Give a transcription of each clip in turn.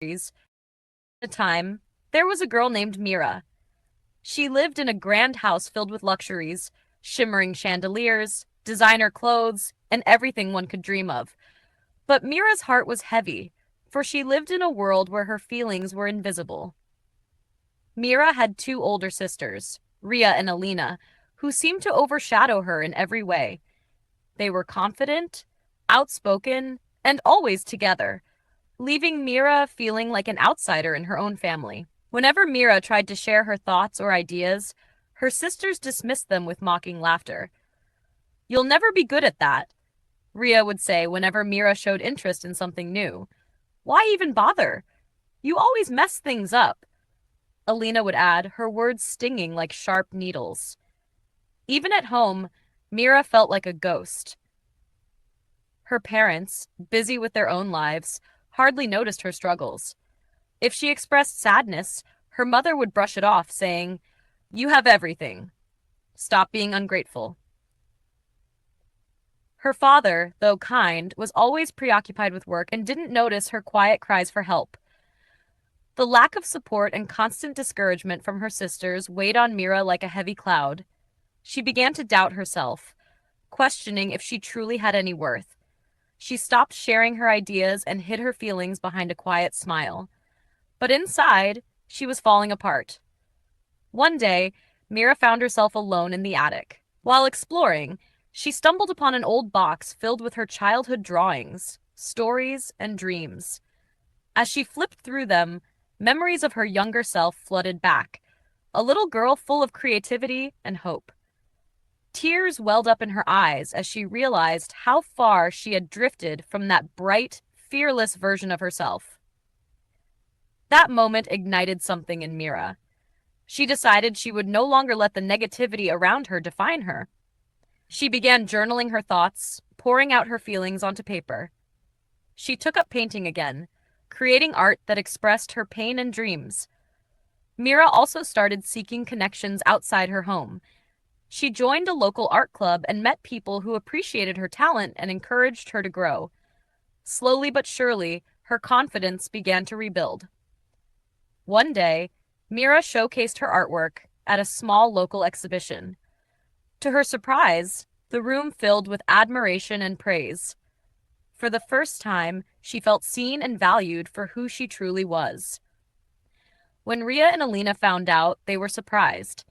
A time, there was a girl named Mira. She lived in a grand house filled with luxuries, shimmering chandeliers, designer clothes, and everything one could dream of. But Mira's heart was heavy, for she lived in a world where her feelings were invisible. Mira had two older sisters, Ria and Alina, who seemed to overshadow her in every way. They were confident, outspoken, and always together, leaving Mira feeling like an outsider in her own family. Whenever Mira tried to share her thoughts or ideas, her sisters dismissed them with mocking laughter. "You'll never be good at that," Ria would say whenever Mira showed interest in something new. "Why even bother? You always mess things up," Alina would add, her words stinging like sharp needles. Even at home, Mira felt like a ghost. Her parents, busy with their own lives, hardly noticed her struggles. If she expressed sadness, her mother would brush it off, saying, "You have everything. Stop being ungrateful." Her father, though kind, was always preoccupied with work and didn't notice her quiet cries for help. The lack of support and constant discouragement from her sisters weighed on Mira like a heavy cloud. She began to doubt herself, questioning if she truly had any worth. She stopped sharing her ideas and hid her feelings behind a quiet smile. But inside, she was falling apart. One day, Mira found herself alone in the attic. While exploring, she stumbled upon an old box filled with her childhood drawings, stories, and dreams. As she flipped through them, memories of her younger self flooded back, a little girl full of creativity and hope. Tears welled up in her eyes as she realized how far she had drifted from that bright, fearless version of herself. That moment ignited something in Mira. She decided she would no longer let the negativity around her define her. She began journaling her thoughts, pouring out her feelings onto paper. She took up painting again, creating art that expressed her pain and dreams. Mira also started seeking connections outside her home. She joined a local art club and met people who appreciated her talent and encouraged her to grow. Slowly but surely, her confidence began to rebuild. One day, Mira showcased her artwork at a small local exhibition. To her surprise, the room filled with admiration and praise. For the first time, she felt seen and valued for who she truly was. When Ria and Alina found out, they were surprised.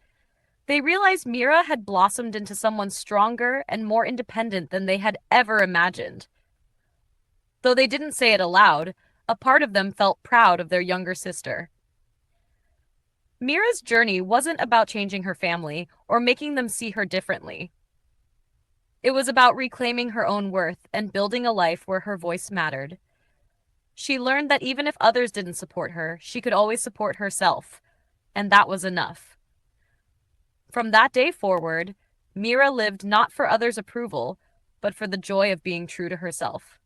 They realized Mira had blossomed into someone stronger and more independent than they had ever imagined. Though they didn't say it aloud, a part of them felt proud of their younger sister. Mira's journey wasn't about changing her family or making them see her differently. It was about reclaiming her own worth and building a life where her voice mattered. She learned that even if others didn't support her, she could always support herself, and that was enough. From that day forward, Mira lived not for others' approval, but for the joy of being true to herself.